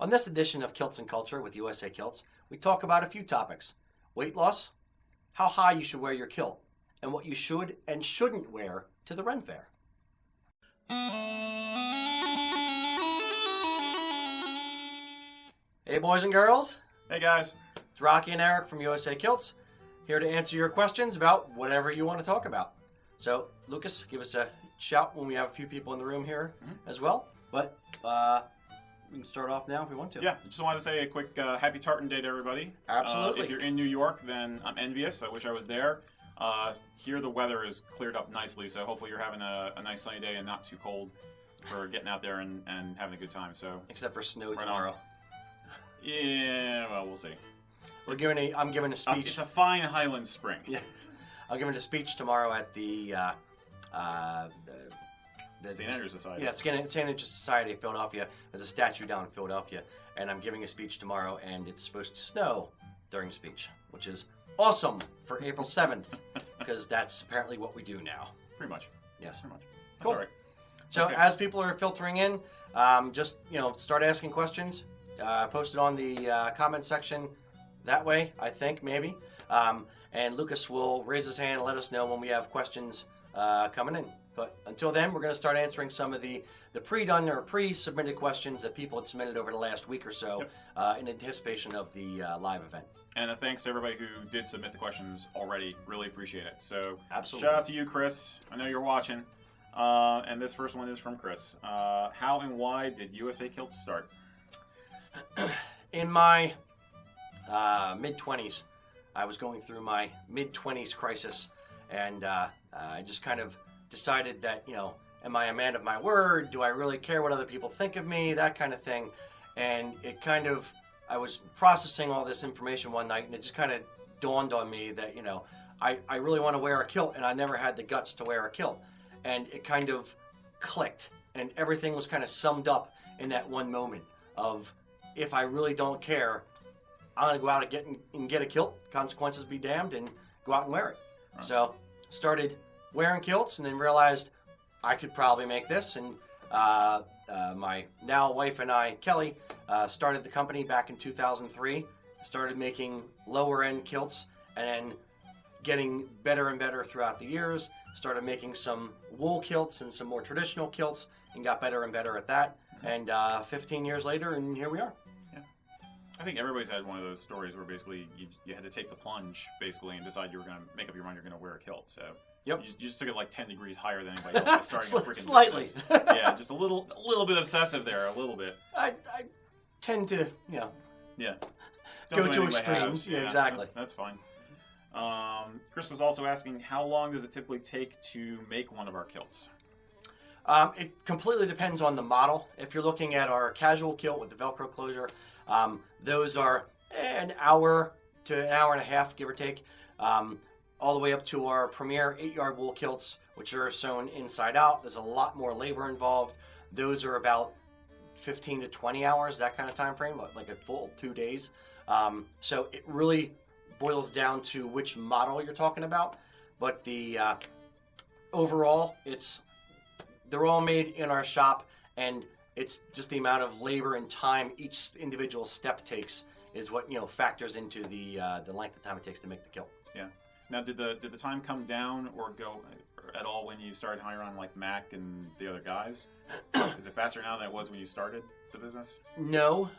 On this edition of Kilts and Culture with USA Kilts, we talk about a few topics. Weight loss, how high you should wear your kilt, and what you should and shouldn't wear to the Renn Fair. Hey boys and girls, Hey guys. it's Rocky and Eric from USA Kilts, here to answer your questions about whatever you want to talk about. So, Lucas, give us a shout when we have a few people in the room here as well. But we can start off now if we want to. Yeah, I just wanted to say a quick happy Tartan Day to everybody. Absolutely. If you're in New York, then I'm envious. I wish I was there. Here the weather is cleared up nicely, so hopefully you're having a nice sunny day and not too cold for getting out there and having a good time. So Except for snow Right tomorrow. yeah, well, we'll see. I'm giving a speech. It's a fine Highland spring. Yeah, I'm giving a speech tomorrow at the St. Andrew's Society. Yeah, St. Andrew's Society of Philadelphia. There's a statue down in Philadelphia, and I'm giving a speech tomorrow, and it's supposed to snow during the speech, which is awesome for April 7th, because that's apparently what we do now. Pretty much. Yes. Pretty much. That's Cool. all right. So Okay. as people are filtering in, just start asking questions. Post it on the comment section. That way, I think maybe. And Lucas will raise his hand and let us know when we have questions coming in. But until then, we're going to start answering some of the pre-done or pre-submitted questions that people had submitted over the last week or so in anticipation of the live event. And thanks to everybody who did submit the questions already. Really appreciate it. So Absolutely. shout out to you, Chris. I know you're watching. And this first one is from Chris. How and why did USA Kilts start? In my mid-20s, I was going through my mid-20s crisis, and I just kind of decided that, am I a man of my word? Do I really care what other people think of me? That kind of thing. And I was processing all this information one night, and it just kind of dawned on me that, I really want to wear a kilt, and I never had the guts to wear a kilt. And it kind of clicked, and everything was kind of summed up in that one moment of, if I really don't care, I'm going to go out and get a kilt, consequences be damned, and go out and wear it. Right. So started wearing kilts, and then realized I could probably make this, and my now wife and I, Kelly, started the company back in 2003, started making lower end kilts, and then getting better and better throughout the years, started making some wool kilts and some more traditional kilts, and got better and better at that. And 15 years later, and here we are. Yeah. I think everybody's had one of those stories where basically you had to take the plunge, basically, and decide you were going to make up your mind you're going to wear a kilt. So Yep. you just took it like 10 degrees higher than anybody else by starting a freaking Slightly. business. Yeah, just a little bit obsessive there, a little bit. I tend to, Yeah. go do to anything by extremes. halves. Yeah, exactly. That's fine. Chris was also asking, how long does it typically take to make one of our kilts? It completely depends on the model. If you're looking at our casual kilt with the Velcro closure, those are an hour to an hour and a half, give or take, all the way up to our premier 8-yard wool kilts, which are sewn inside out. There's a lot more labor involved. Those are about 15 to 20 hours, that kind of time frame, like a full 2 days. So it really boils down to which model you're talking about. But the overall, they're all made in our shop, and it's just the amount of labor and time each individual step takes is what factors into the length of time it takes to make the kilt. Yeah. Now, did the time come down or go at all when you started hiring on like Mac and the other guys? Is it faster now than it was when you started the business? No,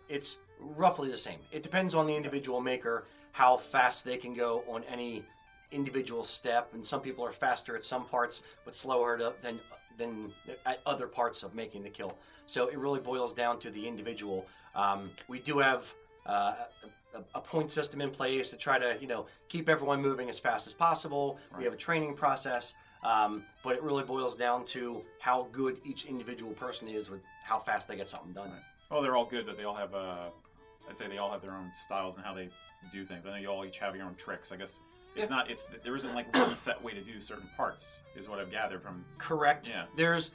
it's roughly the same. It depends on the individual maker, how fast they can go on any individual step, and some people are faster at some parts but slower than at other parts of making the kilt. So it really boils down to the individual. We do have a point system in place to try to keep everyone moving as fast as possible. Right. We have a training process, but it really boils down to how good each individual person is with how fast they get something done. Right. Oh, they're all good, but they all have I'd say they all have their own styles and how they do things. I know you all each have your own tricks. I guess there isn't like one set way to do certain parts, is what I've gathered from. Correct. Yeah. There's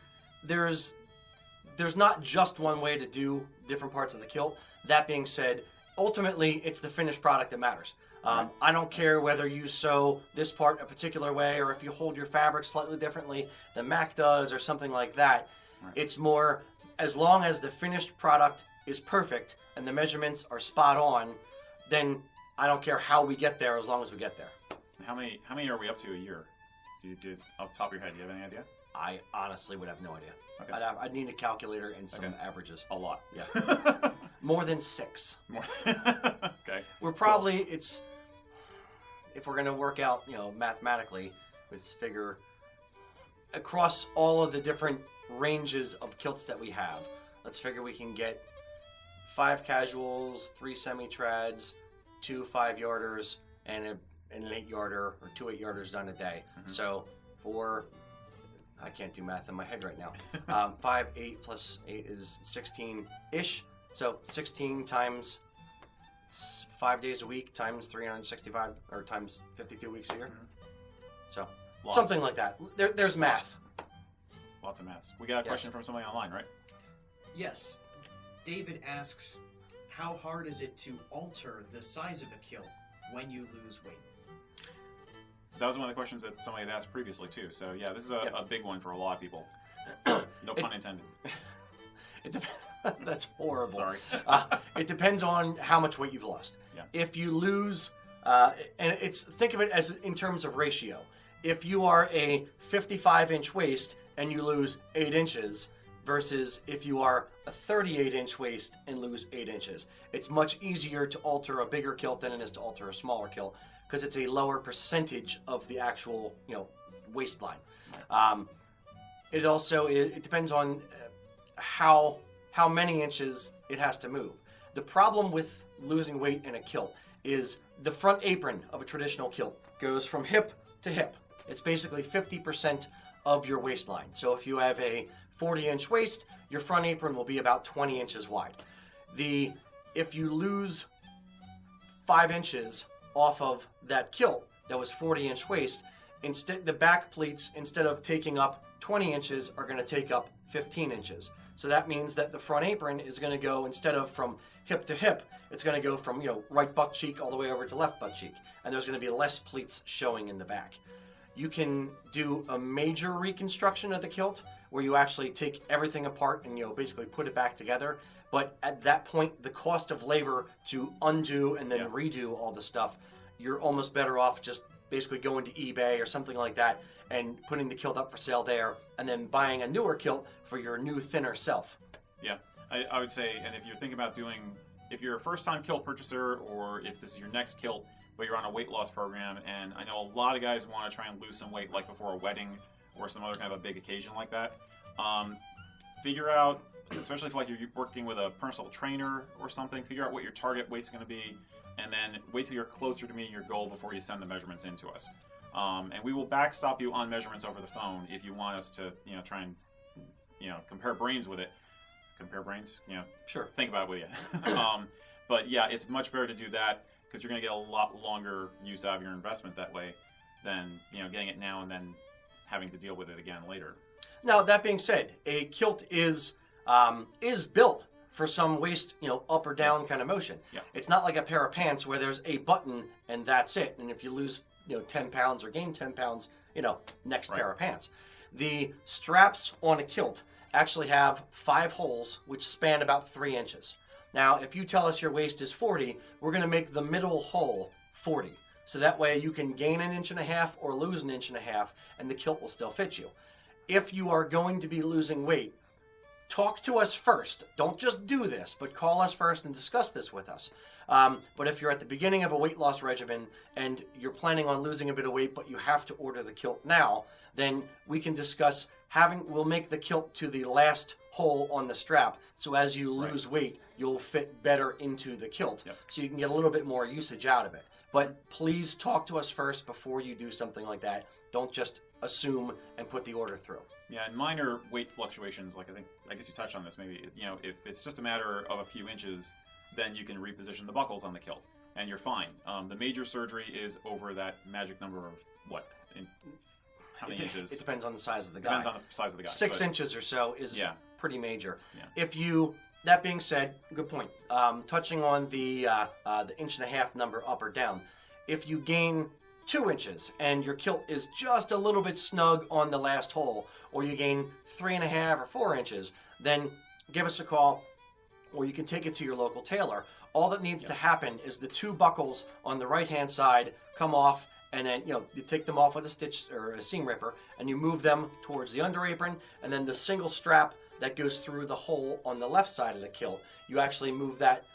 not just one way to do different parts of the kilt. That being said, ultimately it's the finished product that matters. Right. I don't care whether you sew this part a particular way or if you hold your fabric slightly differently than Mac does or something like that. Right. It's more as long as the finished product is perfect and the measurements are spot on, then I don't care how we get there as long as we get there. How many are we up to a year? Do you off the top of your head, do you have any idea? I honestly would have no idea. Okay. I'd need a calculator and some averages. A lot. Yeah. More than 6. More. Okay. We're probably, if we're going to work out, mathematically, let's figure across all of the different ranges of kilts that we have, let's figure we can get 5 casuals, 3 semi-trads, 2 5-yarders, and an 8-yarder or 2 8-yarders done a day. Mm-hmm. So I can't do math in my head right now. 5, 8 plus 8 is 16-ish. So 16 times 5 days a week times 365 or times 52 weeks a year. Mm-hmm. So Lots. something like that. There's math. Lots of maths. We got a question from somebody online, right? Yes. David asks, how hard is it to alter the size of a kilt when you lose weight? That was one of the questions that somebody had asked previously too. So yeah, this is a big one for a lot of people. No pun intended. That's horrible. Sorry. It depends on how much weight you've lost. Yeah. If you lose, and think of it as in terms of ratio. If you are a 55-inch waist and you lose 8 inches versus if you are a 38-inch waist and lose 8 inches, it's much easier to alter a bigger kilt than it is to alter a smaller kilt because it's a lower percentage of the actual waistline. It also it depends on how many inches it has to move. The problem with losing weight in a kilt is the front apron of a traditional kilt goes from hip to hip. It's basically 50% of your waistline. So if you have a 40-inch waist, your front apron will be about 20 inches wide. If you lose 5 inches off of that kilt that was 40-inch waist, instead the back pleats, instead of taking up 20 inches, are going to take up 15 inches. So that means that the front apron is going to go, instead of from hip to hip, it's going to go from right butt cheek all the way over to left butt cheek, and there's going to be less pleats showing in the back. You can do a major reconstruction of the kilt where you actually take everything apart and basically put it back together. But at that point, the cost of labor to undo and then redo all the stuff, you're almost better off just basically going to eBay or something like that and putting the kilt up for sale there and then buying a newer kilt for your new, thinner self. Yeah, I would say, and if you're thinking about if you're a first-time kilt purchaser or if this is your next kilt, but you're on a weight loss program, and I know a lot of guys want to try and lose some weight like before a wedding or some other kind of a big occasion like that, figure out, especially if you're working with a personal trainer or something, figure out what your target weight's going to be, and then wait till you're closer to meeting your goal before you send the measurements in to us. And we will backstop you on measurements over the phone if you want us to, try and, compare brains with it. Compare brains? Sure. Think about it with you. But yeah, it's much better to do that because you're going to get a lot longer use out of your investment that way than, getting it now and then having to deal with it again later. Now, that being said, a kilt is built for some waist, up or down kind of motion. Yeah. It's not like a pair of pants where there's a button and that's it. And if you lose, 10 pounds or gain 10 pounds, next pair of pants. The straps on a kilt actually have 5 holes which span about 3 inches. Now, if you tell us your waist is 40, we're going to make the middle hole 40. So that way you can gain 1.5 inches or lose 1.5 inches, and the kilt will still fit you. If you are going to be losing weight, talk to us first. Don't just do this, but call us first and discuss this with us. But if you're at the beginning of a weight loss regimen and you're planning on losing a bit of weight, but you have to order the kilt now, then we can discuss we'll make the kilt to the last hole on the strap. So as you lose weight, you'll fit better into the kilt. Yep. So you can get a little bit more usage out of it. But please talk to us first before you do something like that. Don't just assume and put the order through. Yeah, and minor weight fluctuations, I guess you touched on this maybe, if it's just a matter of a few inches, then you can reposition the buckles on the kilt, and you're fine. The major surgery is over that magic number of how many inches? It depends on the size of the guy. Depends on the size of the guy. 6 inches or so is pretty major. Yeah. That being said, good point. Touching on the 1.5 inch number up or down, if you gain 2 inches and your kilt is just a little bit snug on the last hole, or you gain 3.5 or 4 inches, then give us a call, or you can take it to your local tailor. All that needs to happen is the 2 buckles on the right-hand side come off, and then you take them off with a stitch or a seam ripper, and you move them towards the under apron, and then the single strap that goes through the hole on the left side of the kilt, you actually move that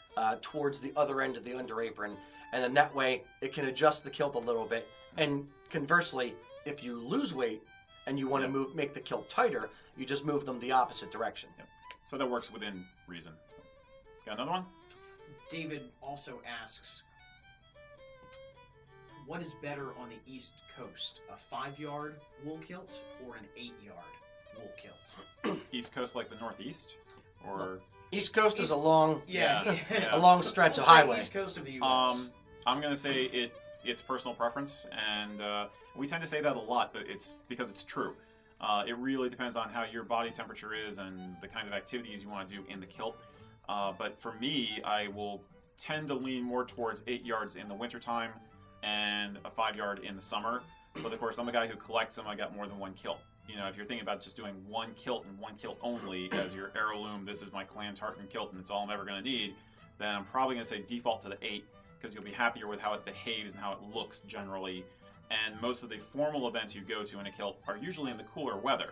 towards the other end of the under apron, and then that way it can adjust the kilt a little bit. And conversely, if you lose weight and you want to make the kilt tighter, you just move them the opposite direction. Yep. So that works within reason. Got another one? David also asks, what is better on the East Coast, a 5-yard wool kilt or an 8-yard wool kilt? East Coast like the Northeast? Or East Coast is a long, yeah. a long stretch We'll of highway. East Coast of the U.S. I'm going to say it's personal preference, and we tend to say that a lot, but it's because it's true. It really depends on how your body temperature is and the kind of activities you want to do in the kilt. But for me, I will tend to lean more towards 8 yards in the wintertime and a 5-yard in the summer. But of course, I'm a guy who collects them. I got more than one kilt. You know, if you're thinking about just doing one kilt and one kilt only as your heirloom, this is my clan tartan kilt and it's all I'm ever going to need, then I'm probably going to say default to the 8 because you'll be happier with how it behaves and how it looks generally. And most of the formal events you go to in a kilt are usually in the cooler weather.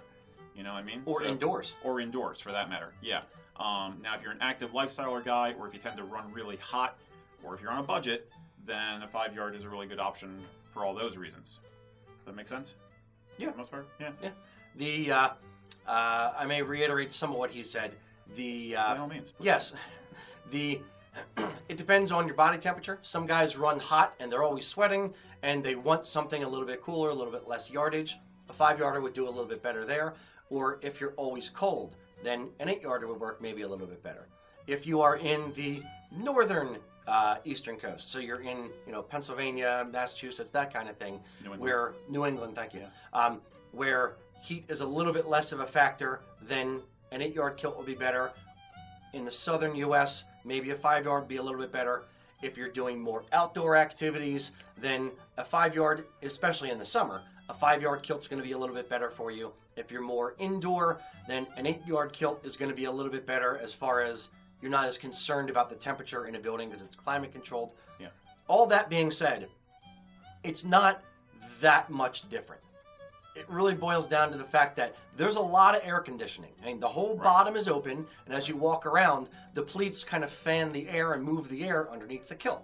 You know what I mean? Or indoors. Or indoors, for that matter, yeah. Now, if you're an active lifestyler guy, or if you tend to run really hot, or if you're on a budget, then a 5-yard is a really good option for all those reasons. Does that make sense? Yeah. For the most part? Yeah. Yeah. I may reiterate some of what he said. By all means. Please. Yes. It depends on your body temperature. Some guys run hot and they're always sweating, and they want something a little bit cooler, a little bit less yardage. A 5-yarder would do a little bit better there. Or if you're always cold, then an 8-yarder would work maybe a little bit better. If you are in the northern eastern coast, so you're in Pennsylvania, Massachusetts, that kind of thing, where New England, thank you, where heat is a little bit less of a factor, then an 8-yard kilt will be better. In the southern U.S., maybe a 5-yard would be a little bit better. If you're doing more outdoor activities, then a 5-yard, especially in the summer, a 5-yard kilt's going to be a little bit better for you. If you're more indoor, then an 8-yard kilt is going to be a little bit better as far as you're not as concerned about the temperature in a building because it's climate controlled. Yeah. All that being said, it's not that much different. It really boils down to the fact that there's a lot of air conditioning. I mean, the whole bottom is open, and as you walk around, the pleats kind of fan the air and move the air underneath the kilt.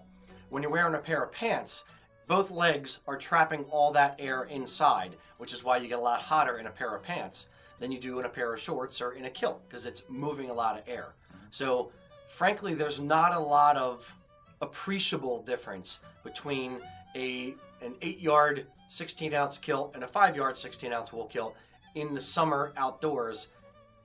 When you're wearing a pair of pants, both legs are trapping all that air inside, which is why you get a lot hotter in a pair of pants than you do in a pair of shorts or in a kilt, because it's moving a lot of air. So, frankly, there's not a lot of appreciable difference between an 8-yard 16-ounce kilt and a 5-yard 16-ounce wool kilt in the summer outdoors.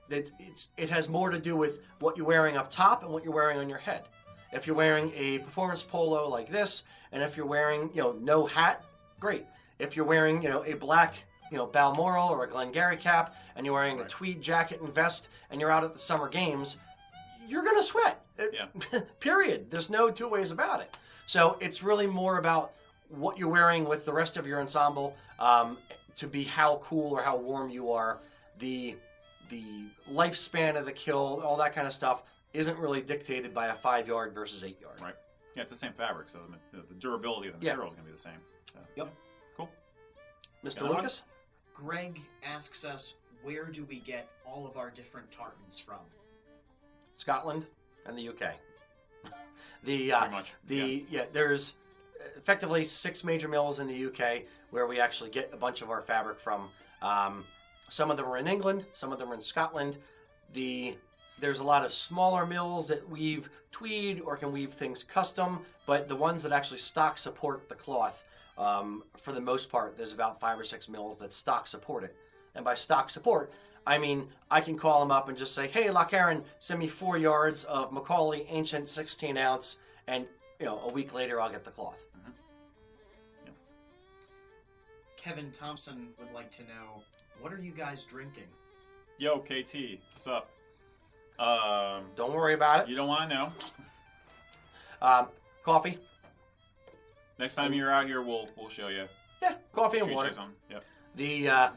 It has more to do with what you're wearing up top and what you're wearing on your head. If you're wearing a performance polo like this, and if you're wearing, no hat, great. If you're wearing, a black, Balmoral or a Glengarry cap, and you're wearing a tweed jacket and vest, and you're out at the summer games, you're going to sweat. Yeah. Period. There's no two ways about it. So it's really more about what you're wearing with the rest of your ensemble to be how cool or how warm you are. The lifespan of the kilt, all that kind of stuff, isn't really dictated by a 5-yard versus 8-yard. Right. Yeah, it's the same fabric, so the durability of the material is going to be the same. So, Yep. Cool. Mr. Lucas? Greg asks us, where do we get all of our different tartans from? Scotland and the UK. Pretty much. There's effectively 6 major mills in the UK where we actually get a bunch of our fabric from. Some of them are in England, some of them are in Scotland. There's a lot of smaller mills that weave tweed or can weave things custom, but the ones that actually stock support the cloth, for the most part, there's about 5 or 6 mills that stock support it. And by stock support, I mean I can call them up and just say, hey, Loch Aaron, send me 4 yards of Macaulay Ancient 16-ounce, and a week later I'll get the cloth. Mm-hmm. Yeah. Kevin Thompson would like to know, what are you guys drinking? Yo, KT, what's up? Don't worry about it. You don't want to know. Coffee. Next time you're out here, we'll show you. Yeah, coffee and Treat water. you some. Yep. The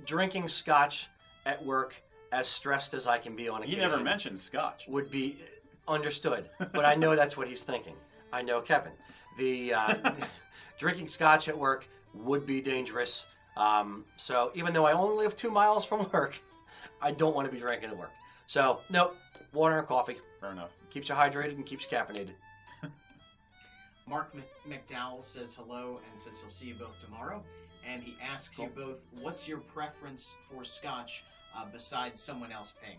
drinking scotch at work as stressed as I can be on He occasion. never mentioned Scotch. Would be understood, but I know that's what he's thinking. I know Kevin. The drinking Scotch at work would be dangerous. So even though I only live 2 miles from work, I don't want to be drinking at work. So nope, water and coffee. Fair enough. Keeps you hydrated and keeps you caffeinated. Mark McDowell says hello and says he'll see you both tomorrow. And he asks you both, what's your preference for Scotch besides someone else paying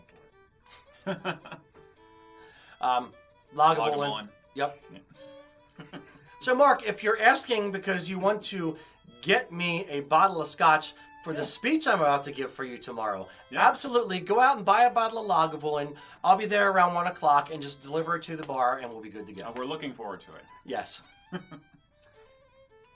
for it? Lagavulin. Yep. Yeah. So Mark, if you're asking because you want to get me a bottle of Scotch for the speech I'm about to give for you tomorrow, absolutely. Go out and buy a bottle of Lagavulin. I'll be there around 1 o'clock and just deliver it to the bar and we'll be good to go. We're looking forward to it. Yes.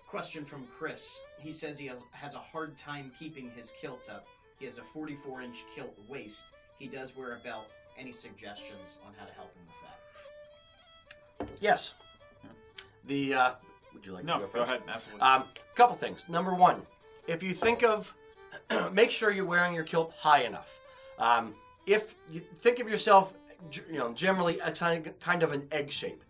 Question from Chris. He says he has a hard time keeping his kilt up. He has a 44-inch kilt waist. He does wear a belt. Any suggestions on how to help him with that? Yes. The would you like to go first? Go ahead. Absolutely. Couple things. Number one, if you think of, make sure you're wearing your kilt high enough. If you think of yourself, generally a kind of an egg shape.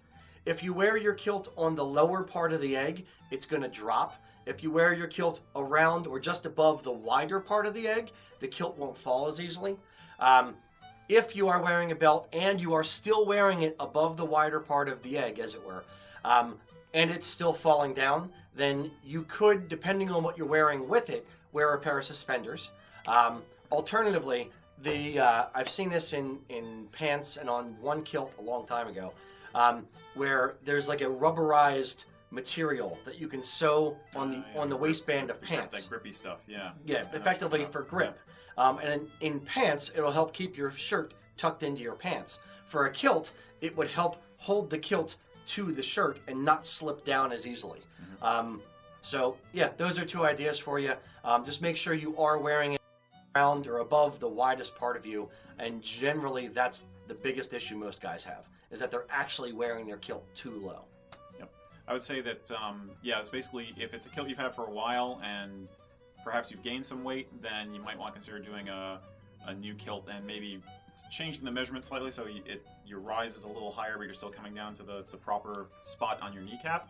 If you wear your kilt on the lower part of the egg, it's going to drop. If you wear your kilt around or just above the wider part of the egg, the kilt won't fall as easily. If you are wearing a belt and you are still wearing it above the wider part of the egg, as it were, and it's still falling down, then you could, depending on what you're wearing with it, wear a pair of suspenders. Alternatively, I've seen this in pants and on one kilt a long time ago, where there's like a rubberized material that you can sew on the waistband of pants. That grippy stuff, yeah. Yeah, effectively for grip. And in pants, it'll help keep your shirt tucked into your pants. For a kilt, it would help hold the kilt to the shirt and not slip down as easily. So, yeah, those are two ideas for you. Just make sure you are wearing it around or above the widest part of you, and generally that's the biggest issue most guys have, is that they're actually wearing their kilt too low. Yep. I would say that, it's basically, if it's a kilt you've had for a while and perhaps you've gained some weight, then you might want to consider doing a new kilt and maybe changing the measurement slightly so your rise is a little higher, but you're still coming down to the proper spot on your kneecap.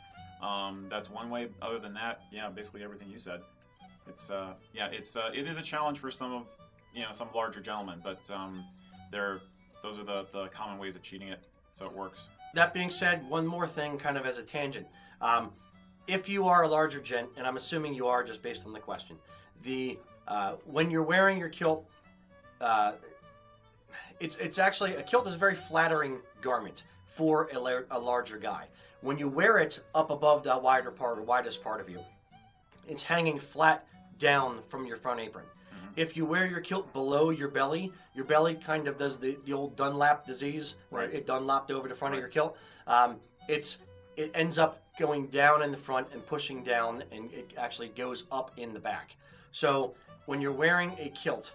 That's one way. Other than that, basically everything you said. It is a challenge for some larger gentlemen, but those are the common ways of cheating it, so it works. That being said, one more thing kind of as a tangent. If you are a larger gent, and I'm assuming you are just based on the question, when you're wearing your kilt, it's actually, a kilt is a very flattering garment for a larger guy. When you wear it up above the wider part or widest part of you, it's hanging flat down from your front apron. Mm-hmm. If you wear your kilt below your belly kind of does the old Dunlap disease, where it Dunlapped over the front of your kilt. It ends up going down in the front and pushing down, and it actually goes up in the back. So when you're wearing a kilt,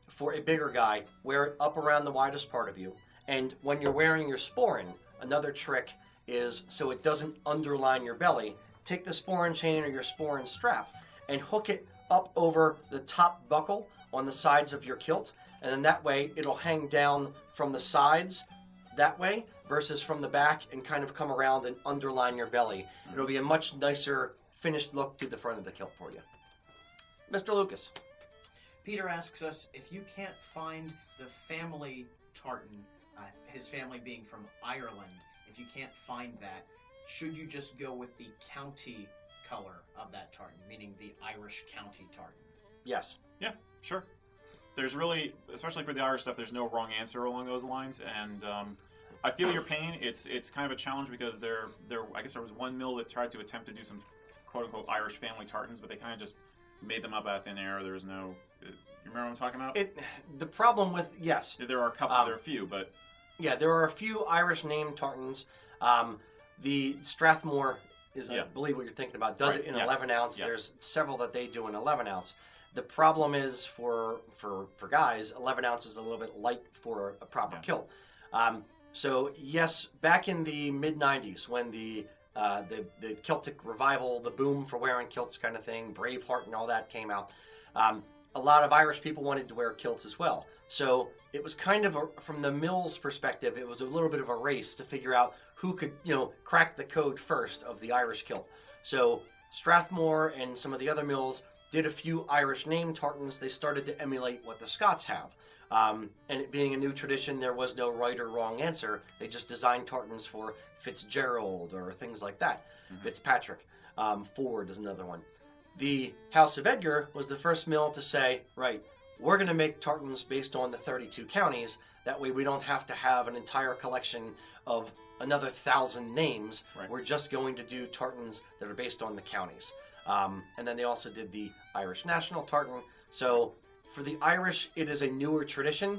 for a bigger guy, wear it up around the widest part of you. And when you're wearing your sporran, another trick is, so it doesn't underline your belly, take the sporran chain or your sporran strap and hook it up over the top buckle on the sides of your kilt, and then that way it'll hang down from the sides that way versus from the back and kind of come around and underline your belly. It'll be a much nicer finished look to the front of the kilt for you. Mr. Lucas. Peter asks us, if you can't find the family tartan, his family being from Ireland, if you can't find that, should you just go with the county color of that tartan, meaning the Irish county tartan? Yes. Yeah, sure. There's really, especially for the Irish stuff, there's no wrong answer along those lines, and I feel your pain. It's kind of a challenge because I guess there was one mill that tried to attempt to do some quote-unquote Irish family tartans, but they kind of just made them up out of thin air. There was no... You remember what I'm talking about? The problem with... Yes. There are a couple, there are a few, but... Yeah, there are a few Irish named tartans. The Strathmore is, I believe what you're thinking about, does it in 11 ounce. Yes. There's several that they do in 11 ounce. The problem is for guys, 11 ounce is a little bit light for a proper kilt. So yes, back in the mid 90s when the Celtic revival, the boom for wearing kilts kind of thing, Braveheart and all that came out, a lot of Irish people wanted to wear kilts as well. So it was kind of, from the mill's perspective, it was a little bit of a race to figure out who could, crack the code first of the Irish kilt. So Strathmore and some of the other mills did a few Irish name tartans. They started to emulate what the Scots have. And it being a new tradition, there was no right or wrong answer. They just designed tartans for Fitzgerald or things like that. Fitzpatrick. Ford is another one. The House of Edgar was the first mill to say, right, we're going to make tartans based on the 32 counties. That way we don't have to have an entire collection of another 1,000 names. Right. We're just going to do tartans that are based on the counties. And then they also did the Irish National Tartan. So for the Irish, it is a newer tradition.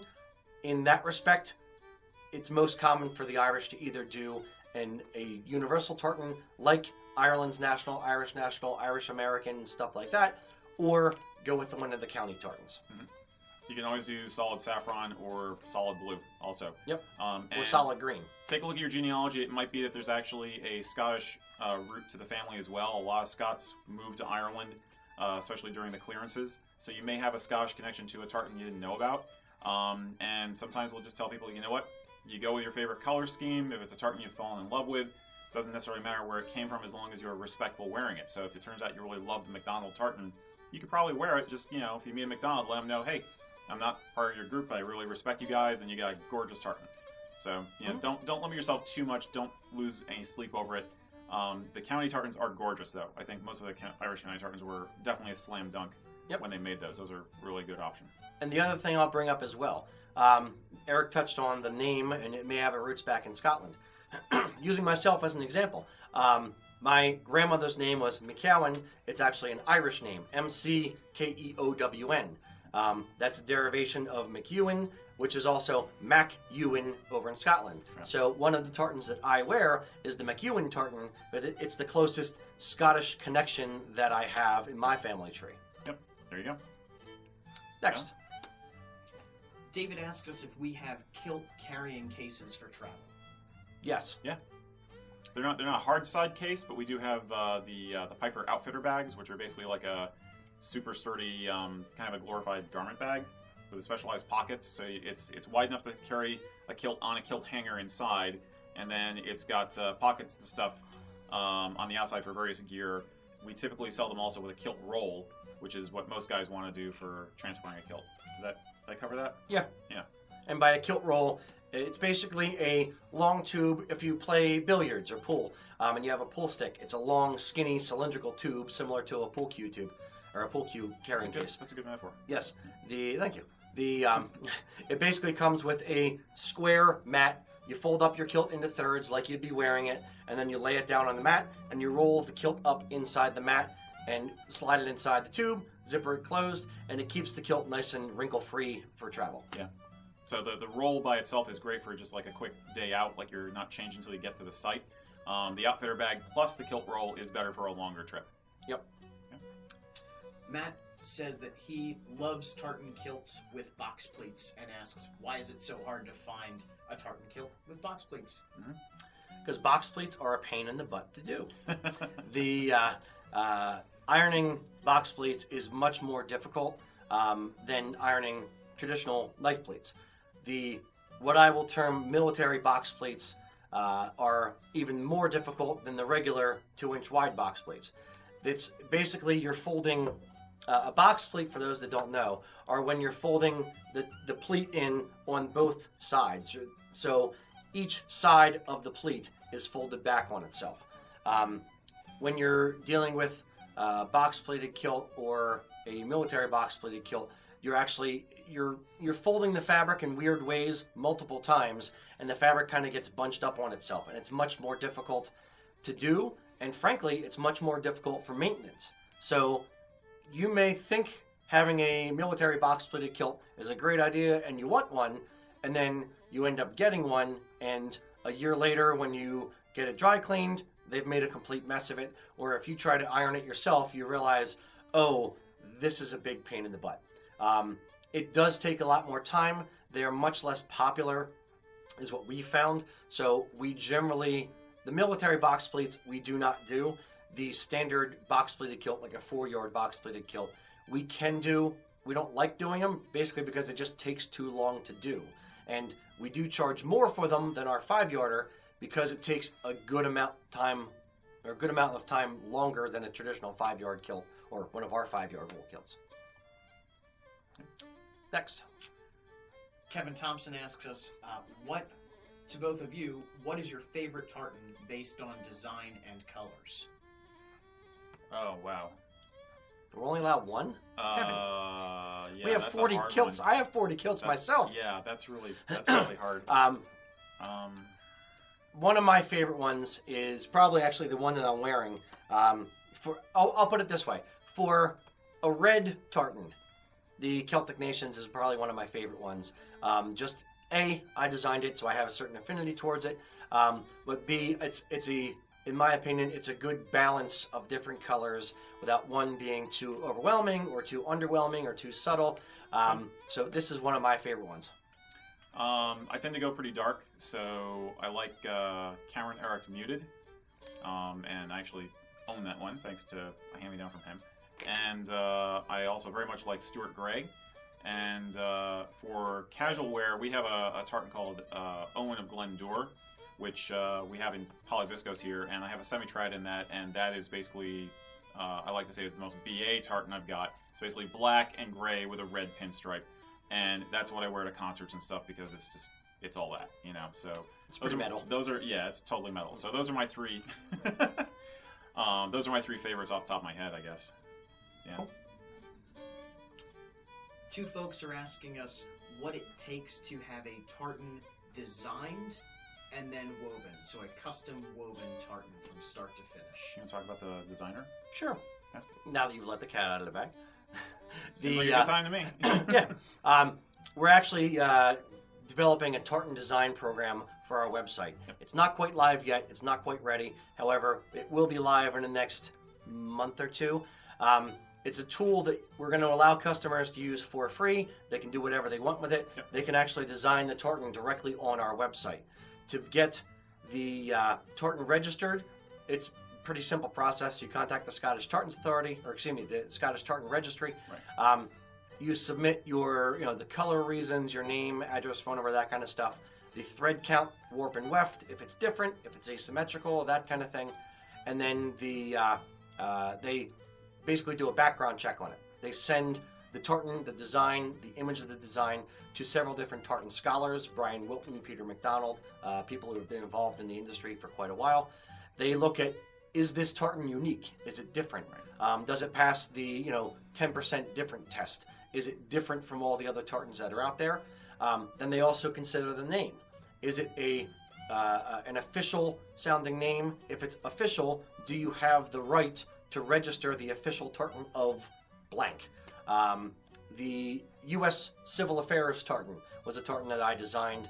In that respect, it's most common for the Irish to either do a universal tartan like Ireland's National, Irish American, stuff like that, or go with one of the county tartans. You can always do solid saffron or solid blue also. Yep. And Or solid green. take a look at your genealogy. It might be that there's actually a Scottish root to the family as well. A lot of Scots moved to Ireland, especially during the clearances. So you may have a Scottish connection to a tartan you didn't know about. And sometimes we'll just tell people, you know what? You go with your favorite color scheme. If it's a tartan you've fallen in love with, doesn't necessarily matter where it came from as long as you're respectful wearing it. So if it turns out you really love the McDonald tartan, you could probably wear it. Just, if you meet a McDonald, let them know, hey, I'm not part of your group, but I really respect you guys, and you got a gorgeous tartan. So, don't limit yourself too much. Don't lose any sleep over it. The county tartans are gorgeous, though. I think most of the Irish county tartans were definitely a slam dunk when they made those. Those are a really good option. And the other thing I'll bring up as well, Eric touched on the name, and it may have its roots back in Scotland. Using myself as an example, my grandmother's name was McCowan. It's actually an Irish name, McKeown. That's a derivation of McEwen, which is also Mac Ewan over in Scotland. Right. So one of the tartans that I wear is the McEwen tartan, but it's the closest Scottish connection that I have in my family tree. Yep, there you go. Next. Yeah. David asks us if we have kilt carrying cases for travel. Yes. Yeah. They're not a hard side case, but we do have the Piper Outfitter bags, which are basically like a super sturdy, kind of a glorified garment bag with specialized pockets. So it's wide enough to carry a kilt on a kilt hanger inside, and then it's got pockets to stuff on the outside for various gear. We typically sell them also with a kilt roll, which is what most guys want to do for transporting a kilt. Did I cover that? Yeah. Yeah. And by a kilt roll, it's basically a long tube. If you play billiards or pool, and you have a pool stick, it's a long, skinny, cylindrical tube similar to a pool cue tube, or a pool cue carrying case. That's a good metaphor. Yes. Thank you. It basically comes with a square mat. You fold up your kilt into thirds like you'd be wearing it, and then you lay it down on the mat, and you roll the kilt up inside the mat and slide it inside the tube, zipper it closed, and it keeps the kilt nice and wrinkle-free for travel. Yeah. So the roll by itself is great for just like a quick day out, like you're not changing until you get to the site. The outfitter bag plus the kilt roll is better for a longer trip. Yep. Yeah. Matt says that he loves tartan kilts with box pleats and asks, why is it so hard to find a tartan kilt with box pleats? Because box pleats are a pain in the butt to do. The ironing box pleats is much more difficult than ironing traditional knife pleats. What I will term military box pleats are even more difficult than the regular 2-inch wide box pleats. It's basically you're folding a box pleat, for those that don't know, are when you're folding the pleat in on both sides. So each side of the pleat is folded back on itself. When you're dealing with a box pleated kilt or a military box pleated kilt, you're folding the fabric in weird ways multiple times, and the fabric kind of gets bunched up on itself, and it's much more difficult to do, and frankly, it's much more difficult for maintenance. So you may think having a military box pleated kilt is a great idea and you want one, and then you end up getting one, and a year later when you get it dry cleaned, they've made a complete mess of it. Or if you try to iron it yourself, you realize, oh, this is a big pain in the butt. It does take a lot more time. They are much less popular, is what we found. So we generally, the military box pleats, we do not do. The standard box pleated kilt, like a 4-yard box pleated kilt, we can do we don't like doing them, basically because it just takes too long to do. And we do charge more for them than our 5-yarder because it takes a good amount of time longer than a traditional 5-yard kilt or one of our 5-yard wool kilts. Next. Kevin Thompson asks us, to both of you, what is your favorite tartan based on design and colors? Oh, wow. We're only allowed one? Kevin. Yeah, we have that's 40 a hard kilts. one. I have 40 kilts myself. Yeah, that's really hard. One of my favorite ones is probably actually the one that I'm wearing. I'll put it this way. For a red tartan, the Celtic Nations is probably one of my favorite ones. I designed it, so I have a certain affinity towards it. But B, in my opinion, it's a good balance of different colors without one being too overwhelming or too underwhelming or too subtle. So this is one of my favorite ones. I tend to go pretty dark, so I like Cameron Eric Muted, and I actually own that one thanks to a hand-me-down from him. And I also very much like Stuart Gray. And for casual wear, we have a tartan called Owen of Glendour, which we have in polyviscose here, and I have a semi-trad in that, and that is basically, I like to say, is the most BA tartan I've got. It's basically black and gray with a red pinstripe, and that's what I wear to concerts and stuff because it's all that, you know. So it's pretty metal. It's totally metal. So those are my three. Those are my three favorites off the top of my head, I guess. Yeah. Cool. Two folks are asking us what it takes to have a tartan designed and then woven. So a custom woven tartan from start to finish. You want to talk about the designer? Sure. Yeah. Now that you've let the cat out of the bag. Seems like a good time to me. Yeah. We're actually developing a tartan design program for our website. Yep. It's not quite live yet. It's not quite ready. However, it will be live in the next month or two. It's a tool that we're going to allow customers to use for free. They can do whatever they want with it. Yep. They can actually design the tartan directly on our website. To get the tartan registered, it's a pretty simple process. You contact the Scottish Tartans Authority, the Scottish Tartan Registry. Right. You submit your, the color reasons, your name, address, phone number, that kind of stuff. The thread count, warp and weft, if it's different, if it's asymmetrical, that kind of thing. And then they basically do a background check on it. They send the tartan, the design, the image of the design to several different tartan scholars, Brian Wilton, Peter McDonald, people who have been involved in the industry for quite a while. They look at, is this tartan unique? Is it different? Does it pass the 10% different test? Is it different from all the other tartans that are out there? Then they also consider the name. Is it an official sounding name? If it's official, do you have the right to register the official tartan of blank? The U.S. Civil Affairs tartan was a tartan that I designed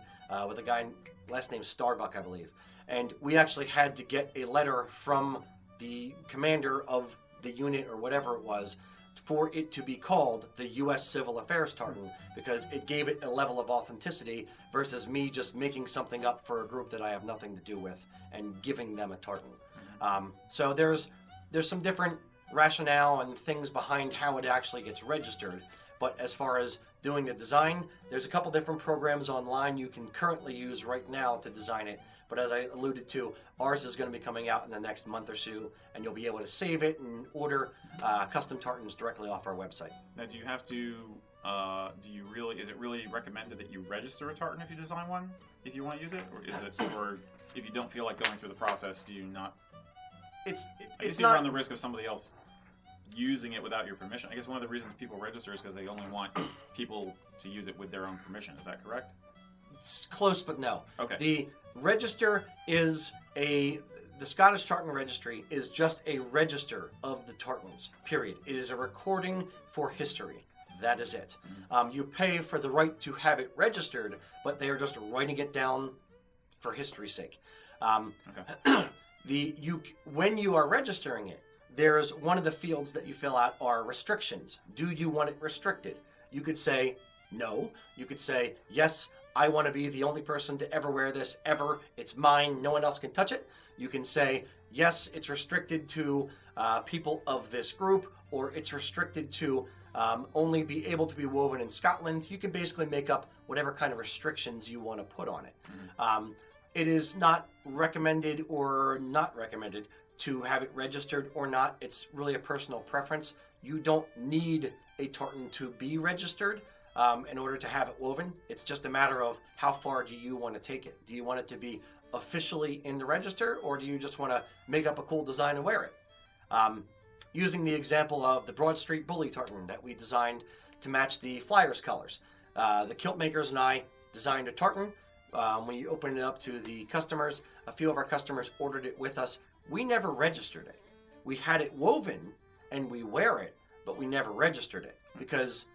with a guy, last name Starbuck, I believe. And we actually had to get a letter from the commander of the unit or whatever it was for it to be called the U.S. Civil Affairs tartan because it gave it a level of authenticity versus me just making something up for a group that I have nothing to do with and giving them a tartan. So there's some different rationale and things behind how it actually gets registered. But as far as doing the design, there's a couple different programs online you can currently use right now to design it. But as I alluded to, ours is going to be coming out in the next month or so, and you'll be able to save it and order custom tartans directly off our website. Now, do you have to? Is it really recommended that you register a tartan if you design one, if you want to use it, or if you don't feel like going through the process, do you not? I guess you run the risk of somebody else using it without your permission. I guess one of the reasons people register is because they only want people to use it with their own permission. Is that correct? It's close, but no. Okay. The register is the Scottish Tartan Registry is just a register of the tartans, period. It is a recording for history. That is it. You pay for the right to have it registered, but they are just writing it down for history's sake. Okay. When you are registering it, there's one of the fields that you fill out are restrictions. Do you want it restricted? You could say no. You could say yes. I want to be the only person to ever wear this ever. It's mine. No one else can touch it. You can say yes. It's restricted to people of this group, or it's restricted to only be able to be woven in Scotland. You can basically make up whatever kind of restrictions you want to put on it. It is not recommended or not recommended to have it registered or not. It's really a personal preference. You don't need a tartan to be registered in order to have it woven. It's just a matter of how far do you want to take it. Do you want it to be officially in the register, or do you just want to make up a cool design and wear it? Using the example of the Broad Street Bully tartan that we designed to match the Flyers colors. The kilt makers and I designed a tartan. We opened it up to the customers. A few of our customers ordered it with us. We never registered it. We had it woven and we wear it, but we never registered it because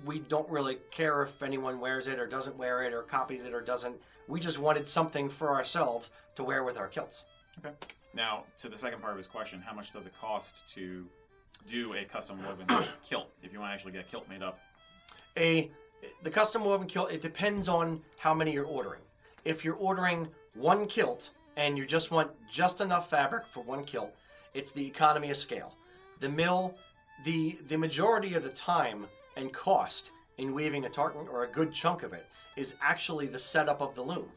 we don't really care if anyone wears it or doesn't wear it or copies it or doesn't. We just wanted something for ourselves to wear with our kilts. Okay. Now, to the second part of his question, how much does it cost to do a custom woven kilt if you want to actually get a kilt made up? The custom woven kilt, it depends on how many you're ordering. If you're ordering one kilt and you just want just enough fabric for one kilt, it's the economy of scale. The mill, the majority of the time and cost in weaving a tartan, or a good chunk of it, is actually the setup of the loom.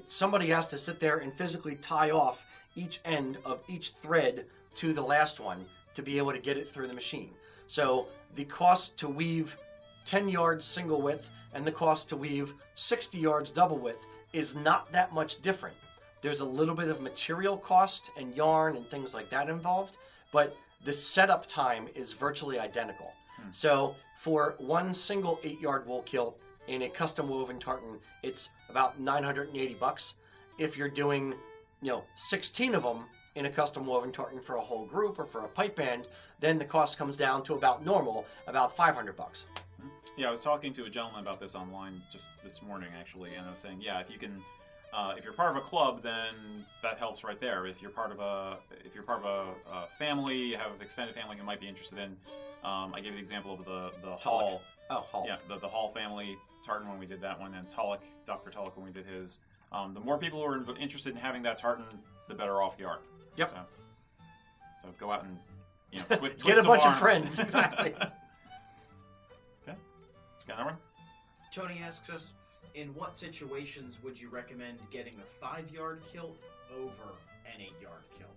Somebody has to sit there and physically tie off each end of each thread to the last one to be able to get it through the machine. So the cost to weave 10 yards single width and the cost to weave 60 yards double width is not that much different. There's a little bit of material cost and yarn and things like that involved, but the setup time is virtually identical. So for one single 8-yard wool kilt in a custom woven tartan, it's about $980. If you're doing, 16 of them in a custom woven tartan for a whole group or for a pipe band, then the cost comes down to about normal, about $500. Yeah, I was talking to a gentleman about this online just this morning, actually, and I was saying, yeah, if you can, if you're part of a club, then that helps right there. If you're part of a family, you have an extended family you might be interested in. I gave you the example of the Hall. Oh, Hall. Yeah, the Hall family tartan when we did that one, and Dr. Tulloch when we did his. The more people who are interested in having that tartan, the better off you are. Yep. So go out and twist get a bunch arms. of friends. Exactly. Okay. Got another one? Tony asks us, in what situations would you recommend getting a 5-yard kilt over an 8-yard kilt?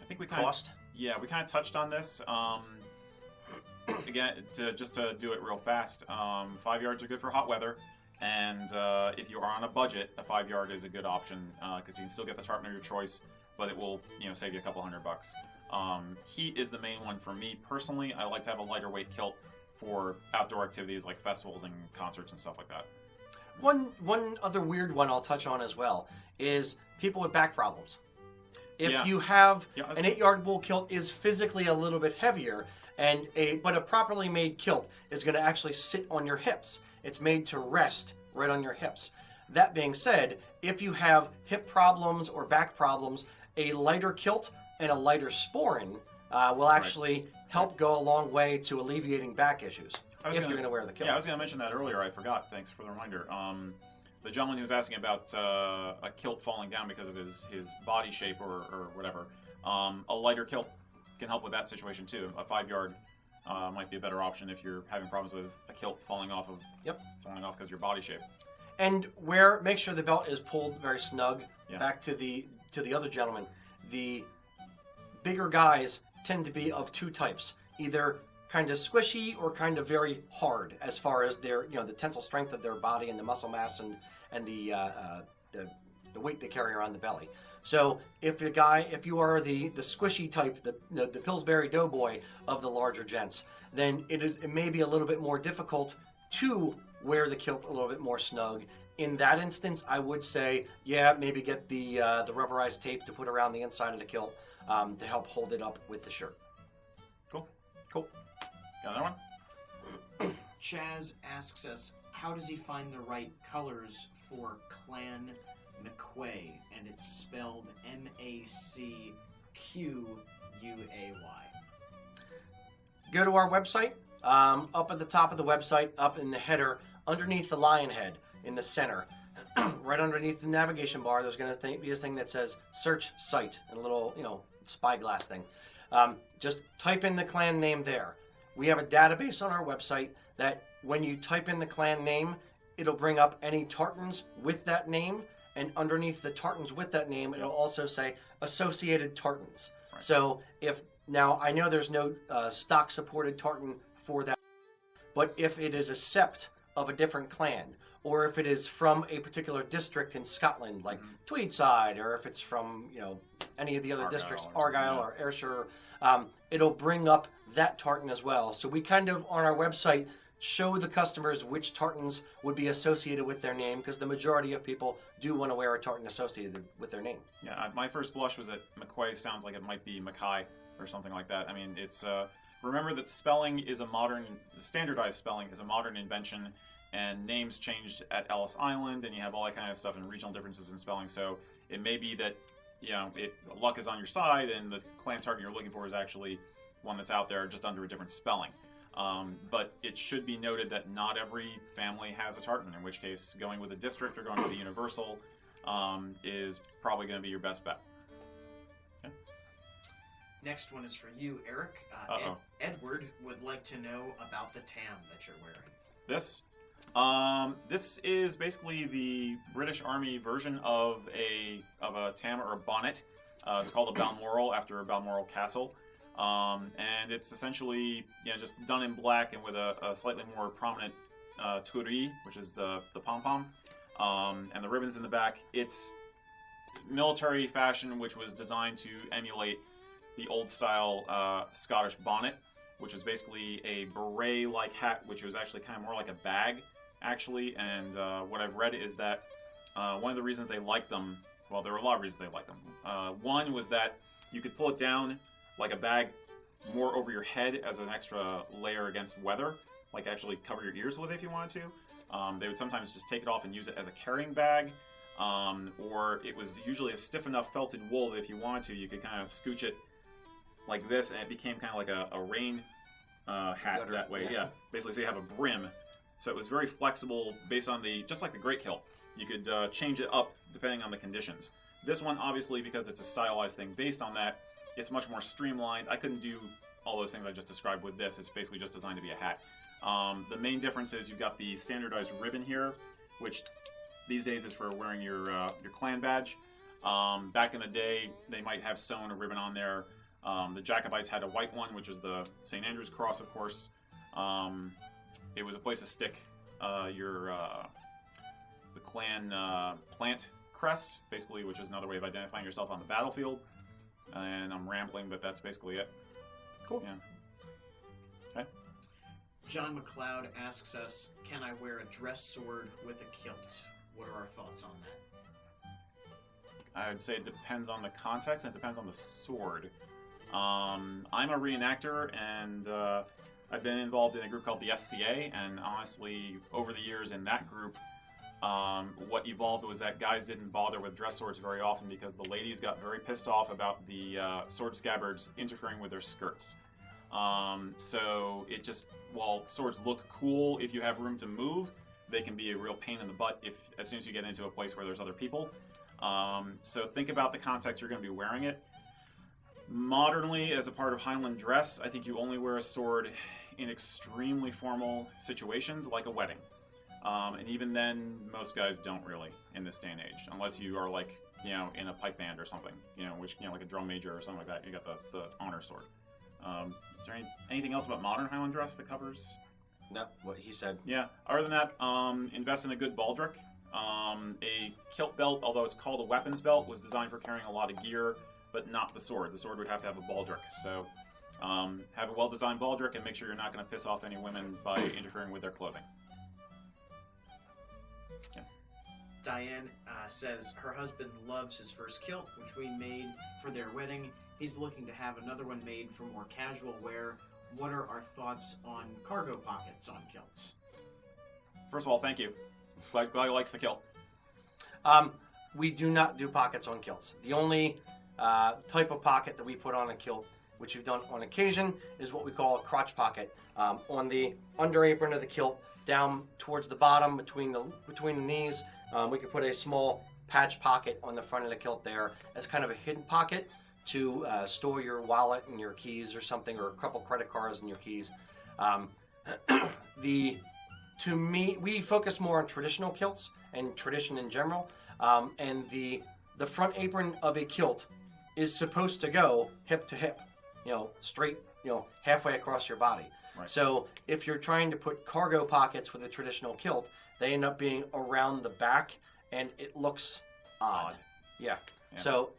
I think we Cost? Yeah, we kind of touched on this. Again, just to do it real fast, 5 yards are good for hot weather, and if you are on a budget, a 5-yard is a good option because you can still get the tartan of your choice, but it will save you a couple $100. Heat is the main one for me personally. I like to have a lighter weight kilt for outdoor activities like festivals and concerts and stuff like that. One other weird one I'll touch on as well is people with back problems. If you have an 8-yard wool kilt is physically a little bit heavier, but a properly made kilt is going to actually sit on your hips. It's made to rest right on your hips. That being said, if you have hip problems or back problems, a lighter kilt and a lighter sporin will actually help go a long way to alleviating back issues if you're going to wear the kilt. Yeah, I was going to mention that earlier. I forgot. Thanks for the reminder. The gentleman who was asking about a kilt falling down because of his body shape or whatever, a lighter kilt can help with that situation too. A 5-yard might be a better option if you're having problems with a kilt falling off because of your body shape. And make sure the belt is pulled very snug. Yeah. Back to the other gentleman, the bigger guys tend to be of two types, either kind of squishy or kind of very hard as far as their the tensile strength of their body and the muscle mass and the weight they carry around the belly. So if you are the squishy type, the Pillsbury Doughboy of the larger gents, then it may be a little bit more difficult to wear the kilt a little bit more snug. In that instance, I would say, maybe get the rubberized tape to put around the inside of the kilt to help hold it up with the shirt. Cool. Got another one? Chaz asks us, how does he find the right colors for Clan McQuay? And it's spelled MACQUAY. Go to our website. Up at the top of the website, up in the header, underneath the lion head in the center, right underneath the navigation bar, there's going to be a thing that says search site, and a little spyglass thing. Just type in the clan name there. we have a database on our website that when you type in the clan name, it'll bring up any tartans with that name, and underneath the tartans with that name, it'll also say associated tartans. Right. So if now I know there's no stock supported tartan for that, but if it is a sept of a different clan, or if it is from a particular district in Scotland, like Tweedside, or if it's from any of the other districts, Argyll or Ayrshire, it'll bring up that tartan as well. So we kind of on our website show the customers which tartans would be associated with their name, because the majority of people do want to wear a tartan associated with their name. Yeah, my first blush was that McQuay sounds like it might be Mackay or something like that. I mean, it's remember that standardized spelling is a modern invention, and names changed at Ellis Island, and you have all that kind of stuff and regional differences in spelling. So it may be that luck is on your side, and the clan tartan you're looking for is actually one that's out there just under a different spelling. But it should be noted that not every family has a tartan, in which case going with a district or going with a universal is probably going to be your best bet. Okay. Next one is for you, Eric. Edward would like to know about the tam that you're wearing. This is basically the British Army version of a tam or a bonnet. It's called a Balmoral, after a Balmoral castle. And it's essentially just done in black and with a slightly more prominent turi, which is the pom-pom, and the ribbons in the back. It's military fashion, which was designed to emulate the old-style Scottish bonnet, which was basically a beret-like hat, which was actually kind of more like a bag, actually. And what I've read is that one of the reasons they liked them, well, there were a lot of reasons they liked them. One was that you could pull it down like a bag more over your head as an extra layer against weather, like actually cover your ears with it if you wanted to. They would sometimes just take it off and use it as a carrying bag, or it was usually a stiff enough felted wool that if you wanted to, you could kind of scooch it like this, and it became kind of like a rain hat that way. Yeah, basically, so you have a brim. So it was very flexible based on just like the great kilt. You could change it up depending on the conditions. This one, obviously, because it's a stylized thing based on that, it's much more streamlined. I couldn't do all those things I just described with this. It's basically just designed to be a hat. The main difference is you've got the standardized ribbon here, which these days is for wearing your clan badge. Back in the day, they might have sewn a ribbon on there. The Jacobites had a white one, which was the St. Andrew's cross, of course. It was a place to stick the clan plant crest, basically, which is another way of identifying yourself on the battlefield. And I'm rambling, but that's basically it. Cool. Yeah. Okay. John McLeod asks us, can I wear a dress sword with a kilt? What are our thoughts on that? I would say it depends on the context, and it depends on the sword. I'm a reenactor, and I've been involved in a group called the SCA, and honestly, over the years in that group, what evolved was that guys didn't bother with dress swords very often because the ladies got very pissed off about the sword scabbards interfering with their skirts. So it just, while swords look cool if you have room to move, they can be a real pain in the butt as soon as you get into a place where there's other people. So think about the context you're going to be wearing it. Modernly, as a part of Highland dress, I think you only wear a sword in extremely formal situations like a wedding. And even then, most guys don't really in this day and age, unless you are like, in a pipe band or something, which, like a drum major or something like that. You got the honor sword. Is there anything else about modern Highland dress that covers? No, what he said. Yeah. Other than that, invest in a good baldric. A kilt belt, although it's called a weapons belt, was designed for carrying a lot of gear, but not the sword. The sword would have to have a baldric. So have a well-designed baldric and make sure you're not going to piss off any women by interfering with their clothing. Yeah. Diane says her husband loves his first kilt, which we made for their wedding. He's looking to have another one made for more casual wear. What are our thoughts on cargo pockets on kilts? First of all, thank you. Glad he likes the kilt. We do not do pockets on kilts. The only type of pocket that we put on a kilt, which we've done on occasion, is what we call a crotch pocket. On the under apron of the kilt, down towards the bottom between the knees, we could put a small patch pocket on the front of the kilt there as kind of a hidden pocket to store your wallet and your keys or something, or a couple credit cards and your keys. To me, we focus more on traditional kilts and tradition in general, and the front apron of a kilt is supposed to go hip to hip, straight, halfway across your body. Right. So if you're trying to put cargo pockets with a traditional kilt, they end up being around the back, and it looks odd. Yeah. So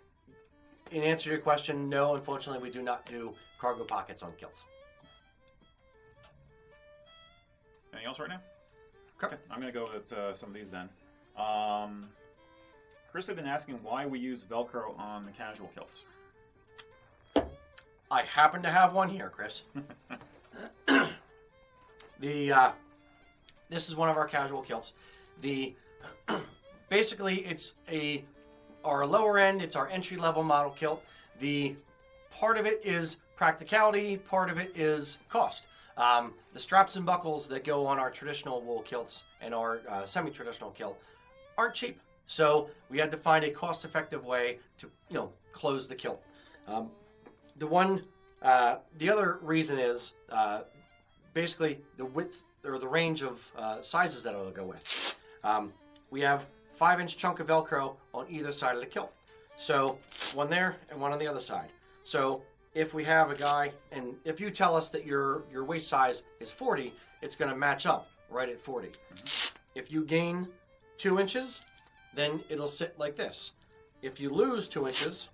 in answer to your question, no, unfortunately, we do not do cargo pockets on kilts. Anything else right now? Okay. I'm going to go with some of these then. Chris had been asking why we use Velcro on the casual kilts. I happen to have one here, Chris. This is one of our casual kilts. Basically, it's our lower end. It's our entry level model kilt. The part of it is practicality. Part of it is cost. The straps and buckles that go on our traditional wool kilts and our semi-traditional kilt aren't cheap. So we had to find a cost-effective way to, close the kilt. The other reason is basically the width or the range of sizes that it'll go with. We have 5-inch chunk of Velcro on either side of the kilt. So one there and one on the other side. So if we have a guy, and if you tell us that your waist size is 40, it's going to match up right at 40. Mm-hmm. If you gain 2 inches, then it'll sit like this. If you lose 2 inches,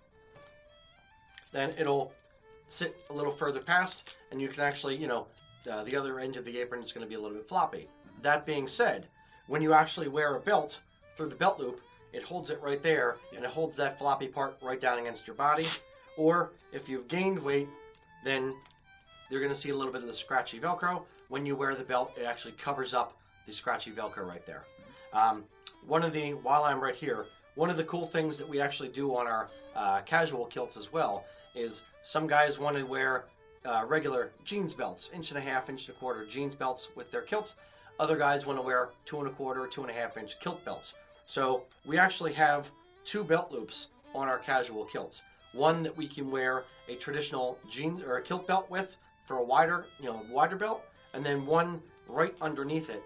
then it'll sit a little further past, and you can actually, the other end of the apron is going to be a little bit floppy. Mm-hmm. That being said, when you actually wear a belt through the belt loop, it holds it right there, and it holds that floppy part right down against your body. Or if you've gained weight, then you're going to see a little bit of the scratchy Velcro. When you wear the belt, it actually covers up the scratchy Velcro right there. While I'm right here, one of the cool things that we actually do on our casual kilts as well is some guys want to wear regular jeans belts, 1.5 inch, 1.25 inch jeans belts with their kilts. Other guys want to wear 2.25, 2.5 inch kilt belts. So we actually have 2 belt loops on our casual kilts. One that we can wear a traditional jeans or a kilt belt with for a wider belt, and then one right underneath it.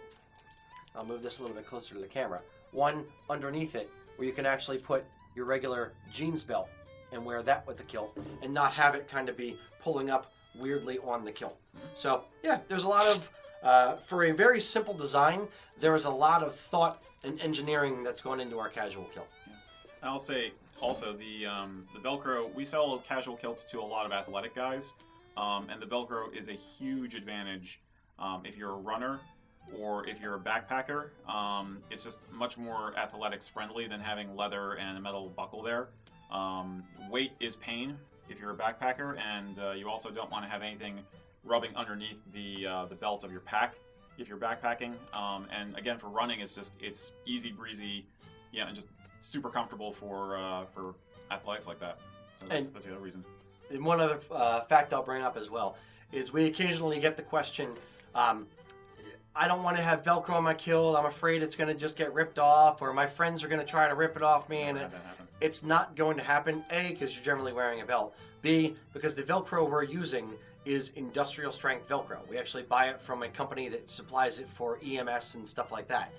I'll move this a little bit closer to the camera. One underneath it where you can actually put your regular jeans belt and wear that with the kilt and not have it kind of be pulling up weirdly on the kilt. So yeah, there's a lot of, for a very simple design, there is a lot of thought and engineering that's going into our casual kilt. Yeah. I'll say also the Velcro, we sell casual kilts to a lot of athletic guys, and the Velcro is a huge advantage if you're a runner or if you're a backpacker. It's just much more athletics friendly than having leather and a metal buckle there. Weight is pain if you're a backpacker, and you also don't want to have anything rubbing underneath the belt of your pack if you're backpacking. And again, for running, it's easy breezy, and just super comfortable for athletics like that. So that's the other reason. And one other fact I'll bring up as well is we occasionally get the question, I don't want to have Velcro on my kilt. I'm afraid it's going to just get ripped off, or my friends are going to try to rip it off me. And it's not going to happen. A, because you're generally wearing a belt. B, because the Velcro we're using is industrial strength Velcro. We actually buy it from a company that supplies it for EMS and stuff like that.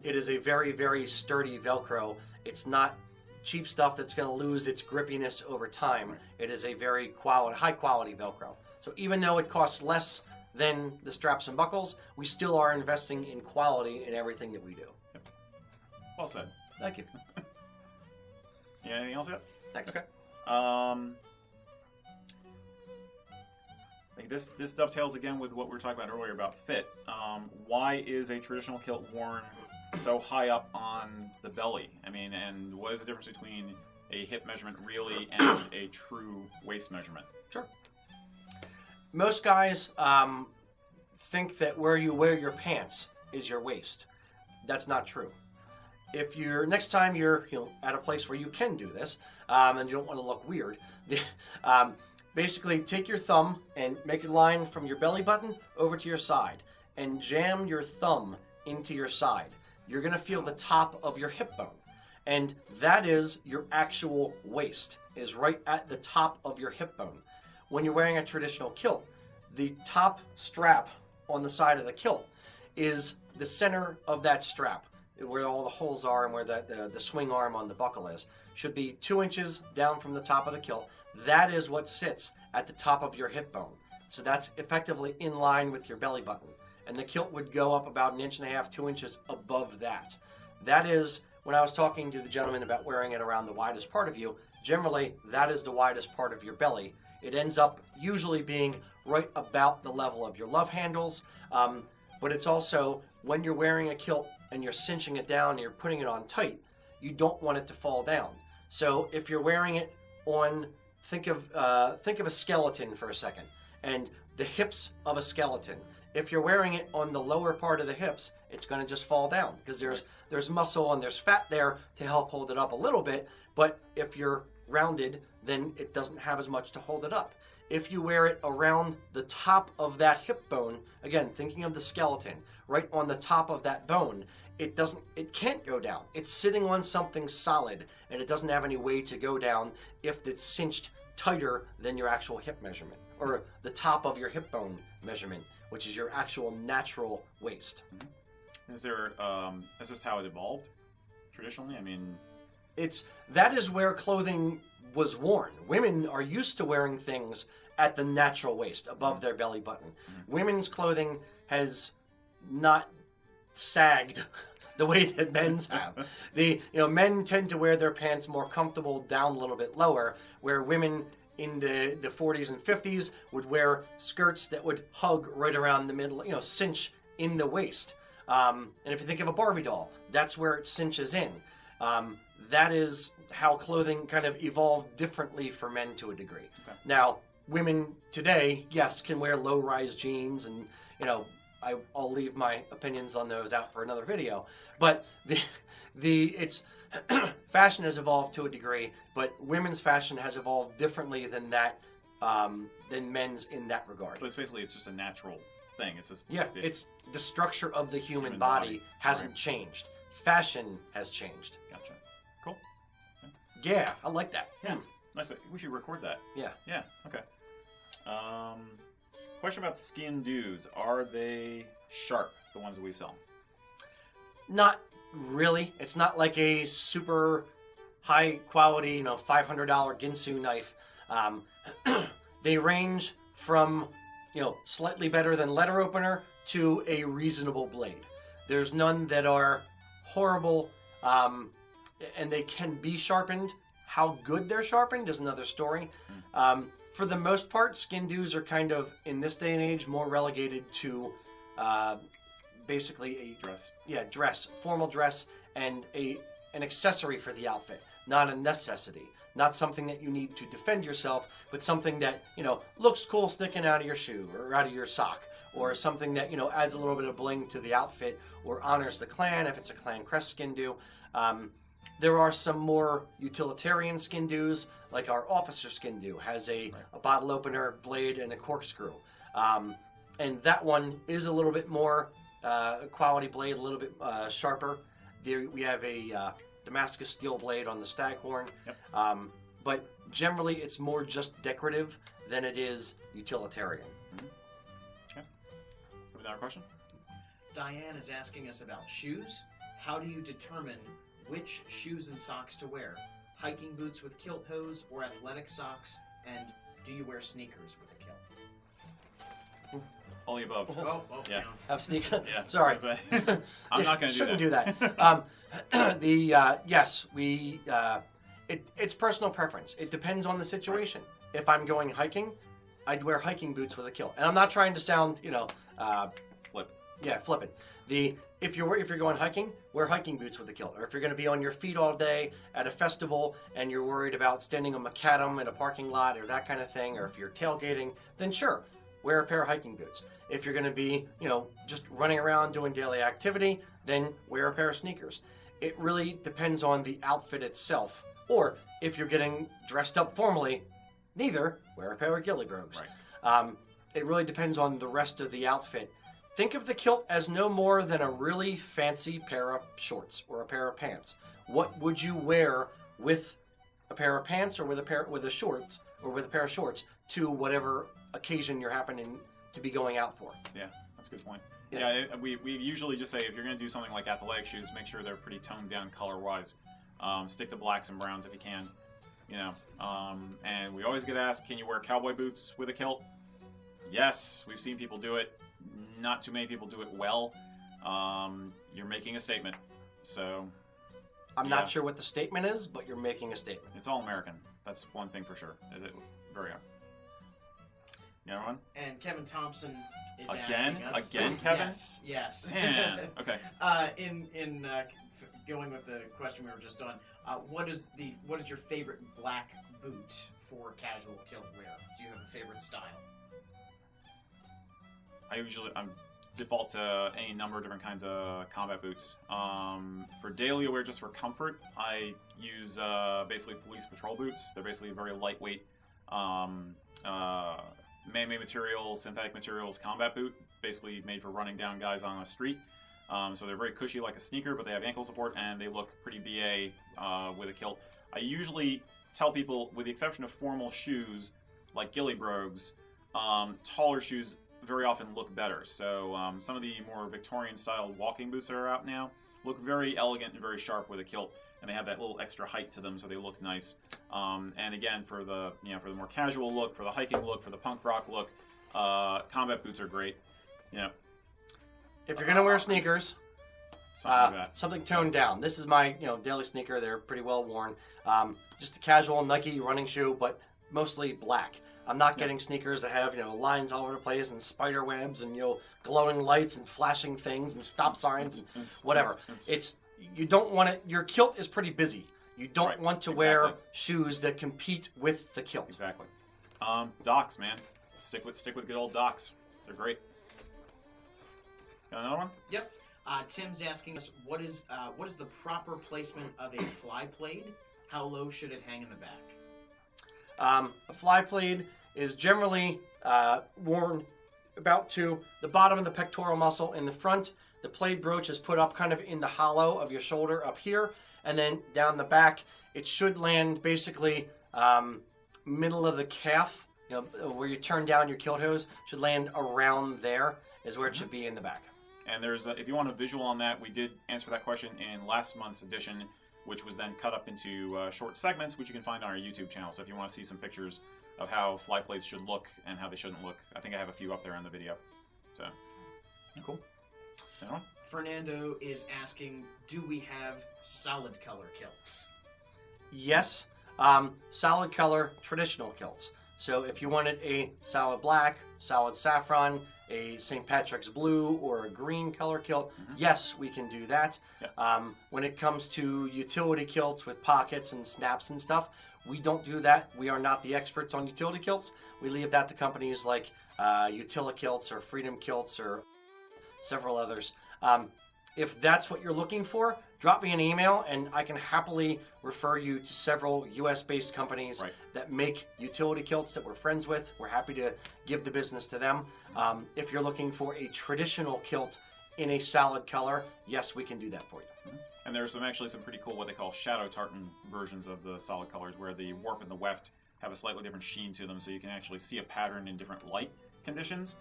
It is a very, very sturdy Velcro. It's not cheap stuff that's going to lose its grippiness over time. It is a very high quality Velcro. So even though it costs less than the straps and buckles, we still are investing in quality in everything that we do. Yep. Well said. Thank you. You got anything else yet? Thanks. Okay. I think this dovetails again with what we were talking about earlier about fit. Why is a traditional kilt worn so high up on the belly? I mean, and what is the difference between a hip measurement really and a true waist measurement? Sure. Most guys think that where you wear your pants is your waist. That's not true. If you're next time you're at a place where you can do this and you don't want to look weird, basically take your thumb and make a line from your belly button over to your side and jam your thumb into your side. You're going to feel the top of your hip bone, and that is your actual waist, is right at the top of your hip bone. When you're wearing a traditional kilt, the top strap on the side of the kilt is the center of that strap, where all the holes are and where the swing arm on the buckle is. Should be 2 inches down from the top of the kilt. That is what sits at the top of your hip bone. So that's effectively in line with your belly button. And the kilt would go up about 1.5 inches, 2 inches above that. That is, when I was talking to the gentleman about wearing it around the widest part of you, generally that is the widest part of your belly. It ends up usually being right about the level of your love handles, but it's also, when you're wearing a kilt and you're cinching it down and you're putting it on tight, you don't want it to fall down. So if you're wearing it on, think of a skeleton for a second, and the hips of a skeleton. If you're wearing it on the lower part of the hips, it's going to just fall down because there's muscle and there's fat there to help hold it up a little bit. But if you're rounded, then it doesn't have as much to hold it up. If you wear it around the top of that hip bone, again, thinking of the skeleton, right on the top of that bone, it can't go down. It's sitting on something solid, and it doesn't have any way to go down if it's cinched tighter than your actual hip measurement, or the top of your hip bone measurement, which is your actual natural waist. Is this how it evolved traditionally? I mean, that is where clothing was worn. Women are used to wearing things at the natural waist, above their belly button. Women's clothing has not sagged the way that men's have. Men tend to wear their pants more comfortable down a little bit lower, where women in the 40s and 50s would wear skirts that would hug right around the middle, cinch in the waist. And if you think of a Barbie doll, that's where it cinches in. That is how clothing kind of evolved differently for men to a degree. Okay. Now, women today, yes, can wear low-rise jeans, and I'll leave my opinions on those out for another video. But it's fashion has evolved to a degree, but women's fashion has evolved differently than that, than men's in that regard. But it's just a natural thing. It's just it's the structure of the human body hasn't changed. Fashion has changed. Gotcha. Cool. Yeah, I like that. Yeah. Nice. We should record that. Yeah. Yeah. Okay. Question about Sgian Dubhs. Are they sharp, the ones that we sell? Not really. It's not like a super high quality, $500 Ginsu knife. They range from, slightly better than letter opener to a reasonable blade. There's none that are horrible, and they can be sharpened. How good they're sharpened is another story. For the most part, Sgian Dubhs are kind of, in this day and age, more relegated to basically a dress. Yeah, dress, formal dress, and an accessory for the outfit, not a necessity. Not something that you need to defend yourself, but something that, looks cool sticking out of your shoe or out of your sock, or something that, adds a little bit of bling to the outfit or honors the clan if it's a clan crest Sgian Dubh. There are some more utilitarian Sgian Dubhs, like our officer Sgian Dubh has a bottle opener, blade, and a corkscrew. And that one is a little bit more quality blade, a little bit sharper. There we have a Damascus steel blade on the staghorn. Yep. But generally it's more just decorative than it is utilitarian. Okay. Another question? Diane is asking us about shoes. How do you determine which shoes and socks to wear? Hiking boots with kilt hose or athletic socks? And do you wear sneakers with a kilt? All the above. Yeah. Have sneakers? Yeah. Sorry. I'm not going to do that. Shouldn't do that. Yes, it's personal preference. It depends on the situation. Right. If I'm going hiking, I'd wear hiking boots with a kilt. And I'm not trying to sound, flip. Yeah, flippant. If you're going hiking, wear hiking boots with a kilt. Or if you're going to be on your feet all day at a festival and you're worried about standing on macadam in a parking lot or that kind of thing, or if you're tailgating, then sure, wear a pair of hiking boots. If you're going to be, just running around doing daily activity, then wear a pair of sneakers. It really depends on the outfit itself. Or if you're getting dressed up formally, neither, wear a pair of ghillie brogues. Right. It really depends on the rest of the outfit. Think of the kilt as no more than a really fancy pair of shorts or a pair of pants. What would you wear with a pair of pants or with a pair of shorts to whatever occasion you're happening to be going out for. Yeah, that's a good point. Yeah. We usually just say if you're going to do something like athletic shoes, make sure they're pretty toned down color-wise. Stick to blacks and browns if you can. And we always get asked, can you wear cowboy boots with a kilt? Yes, we've seen people do it. Not too many people do it well. You're making a statement. So I'm not sure what the statement is, but you're making a statement. It's all American. That's one thing for sure. Very good. You know one? And Kevin Thompson is Again? asking us... Again, Kevin? Yes. Man. Okay. Going with the question we were just on, what is your favorite black boot for casual kilt wear? Do you have a favorite style? I'm default to any number of different kinds of combat boots. For daily wear, just for comfort, I use basically police patrol boots. They're basically very lightweight, man-made material, synthetic materials combat boot, basically made for running down guys on a street. So they're very cushy like a sneaker, but they have ankle support and they look pretty BA with a kilt. I usually tell people, with the exception of formal shoes like ghillie brogues, taller shoes very often look better. So some of the more Victorian style walking boots that are out now look very elegant and very sharp with a kilt, and they have that little extra height to them, so they look nice. And again, for the more casual look, for the hiking look, for the punk rock look, combat boots are great. If you're gonna wear sneakers, Something like that. something toned down. This is my daily sneaker. They're pretty well worn. Just a casual Nike running shoe, but mostly black. I'm not getting sneakers that have lines all over the place and spider webs and glowing lights and flashing things and stop signs and whatever. You don't want it. Your kilt is pretty busy. You don't want to wear shoes that compete with the kilt. Exactly. Docks, man. Stick with good old docks. They're great. Got another one? Yep. Tim's asking us, what is the proper placement of a fly plaid? How low should it hang in the back? A fly plaid is generally worn about to the bottom of the pectoral muscle in the front. The plaid brooch is put up kind of in the hollow of your shoulder up here, and then down the back. It should land basically middle of the calf, where you turn down your kilt hose, should land around there is where it should be in the back. And there's, if you want a visual on that, we did answer that question in last month's edition, which was then cut up into short segments, which you can find on our YouTube channel. So if you want to see some pictures of how fly plaids should look and how they shouldn't look, I think I have a few up there in the video. So, cool. Anyone? Fernando is asking, do we have solid color kilts? Yes, solid color traditional kilts. So if you wanted a solid black, solid saffron, a St. Patrick's blue, or a green color kilt, yes, we can do that. Yeah. When it comes to utility kilts with pockets and snaps and stuff, we don't do that. We are not the experts on utility kilts. We leave that to companies like Utila Kilts or Freedom Kilts or several others. If that's what you're looking for, drop me an email and I can happily refer you to several US-based companies that make utility kilts that we're friends with. We're happy to give the business to them. If you're looking for a traditional kilt in a solid color, yes, we can do that for you. And there's actually some pretty cool what they call shadow tartan versions of the solid colors, where the warp and the weft have a slightly different sheen to them, so you can actually see a pattern in different light conditions,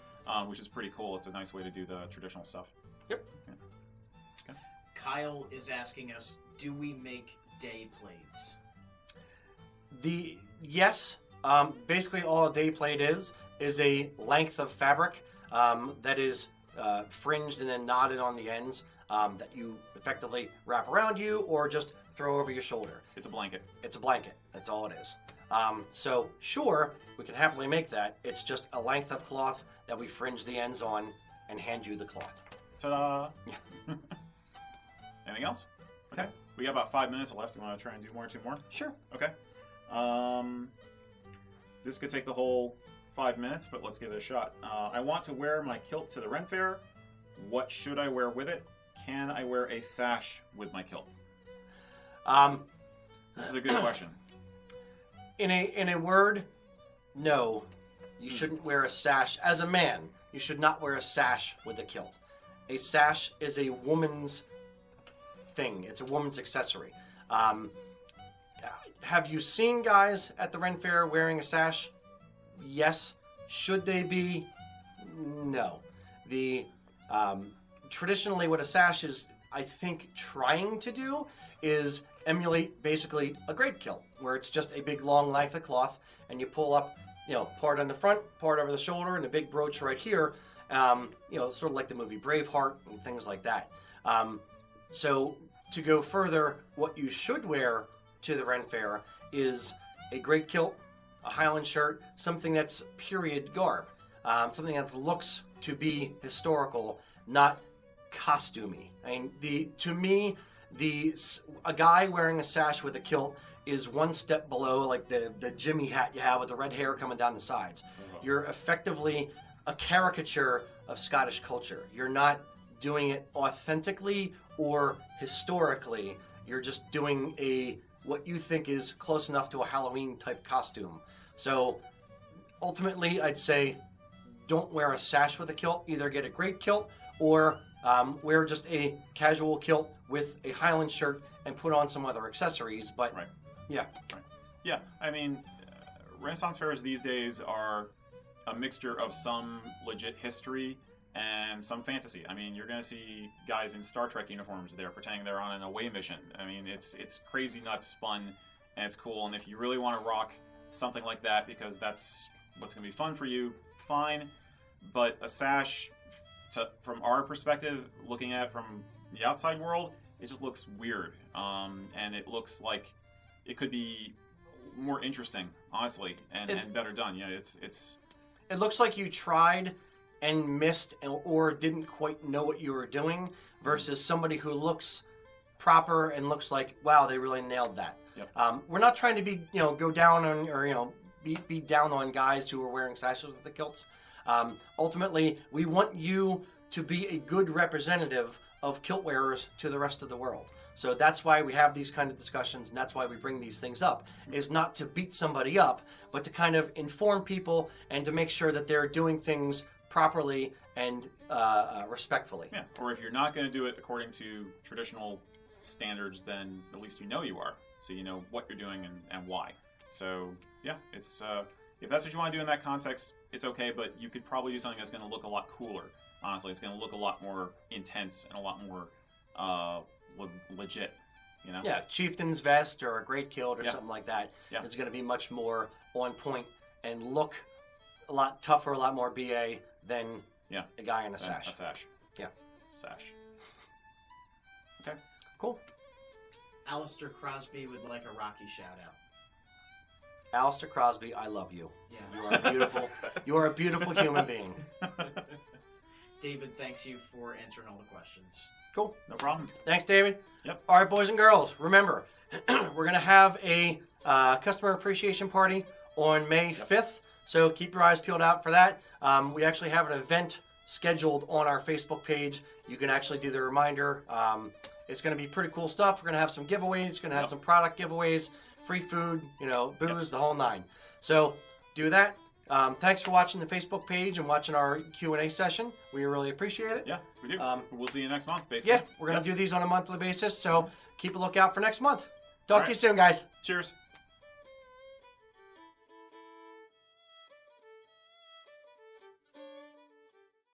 which is pretty cool. It's a nice way to do the traditional stuff. Yep. Yeah. Okay. Kyle is asking us, do we make day plaids? Yes, basically all a day plaid is a length of fabric that is fringed and then knotted on the ends that you effectively wrap around you or just throw over your shoulder. It's a blanket. It's a blanket. That's all it is. So sure, we can happily make that. It's just a length of cloth that we fringe the ends on and hand you the cloth. Ta-da! Anything else? Okay. We got about 5 minutes left. You want to try and do two more? Sure. Okay. This could take the whole 5 minutes, but let's give it a shot. I want to wear my kilt to the Renn Fair. What should I wear with it? Can I wear a sash with my kilt? This is a good question. In a word, no. You shouldn't wear a sash. As a man, you should not wear a sash with a kilt. A sash is a woman's thing. It's a woman's accessory. Have you seen guys at the Renn Fair wearing a sash? Yes. Should they be? No. The traditionally what a sash is, I think, trying to do is emulate basically a great kilt, where it's just a big long length of cloth, and you pull up, part on the front, part over the shoulder, and a big brooch right here. Sort of like the movie Braveheart and things like that. So to go further, what you should wear to the Renn Fair is a great kilt, a Highland shirt, something that's period garb, something that looks to be historical, not costumey. I mean, to me, a guy wearing a sash with a kilt is one step below like the Jimmy hat you have with the red hair coming down the sides. You're effectively a caricature of Scottish culture. You're not doing it authentically or historically. You're just doing what you think is close enough to a Halloween type costume. So ultimately, I'd say don't wear a sash with a kilt. Either get a great kilt or wear just a casual kilt with a Highland shirt and put on some other accessories. But right. Yeah. Right. Yeah, I mean, Renaissance fairs these days are a mixture of some legit history and some fantasy. I mean, you're going to see guys in Star Trek uniforms there pretending they're on an away mission. I mean, it's crazy nuts fun, and it's cool. And if you really want to rock something like that because that's what's going to be fun for you, fine. But a sash, from our perspective, looking at it from the outside world, it just looks weird. And it looks like it could be more interesting, honestly, and better done. It looks like you tried and missed or didn't quite know what you were doing versus somebody who looks proper and looks like, wow, they really nailed that. Yep. We're not trying to be, go down on or, be down on guys who are wearing sashes with the kilts. Ultimately, we want you to be a good representative of kilt wearers to the rest of the world. So that's why we have these kind of discussions, and that's why we bring these things up, is not to beat somebody up, but to kind of inform people and to make sure that they're doing things properly and respectfully. Yeah, or if you're not going to do it according to traditional standards, then at least you know you are. So you know what you're doing and why. So, yeah, it's if that's what you want to do in that context, it's okay, but you could probably do something that's going to look a lot cooler. Honestly, it's going to look a lot more intense and a lot more legit, Yeah, chieftain's vest or a great kilt or something like that. Yeah. It's going to be much more on point and look a lot tougher, a lot more BA than a guy in a sash. A sash. Yeah. Sash. Okay. Cool. Alistair Crosby would like a Rocky shout out. Alistair Crosby, I love you. Yes. You are beautiful. You are a beautiful human being. David, thanks you for answering all the questions. Cool. No problem. Thanks, David. Yep. All right, boys and girls, remember, we're going to have a customer appreciation party on May 5th, so keep your eyes peeled out for that. We actually have an event scheduled on our Facebook page. You can actually do the reminder. It's going to be pretty cool stuff. We're going to have some giveaways. Going to have some product giveaways, free food, booze, the whole nine. So do that. Thanks for watching the Facebook page and watching our Q&A session. We really appreciate it. Yeah, we do. We'll see you next month, basically. Yeah, we're going to do these on a monthly basis, so keep a lookout for next month. Talk to you soon, guys. Cheers.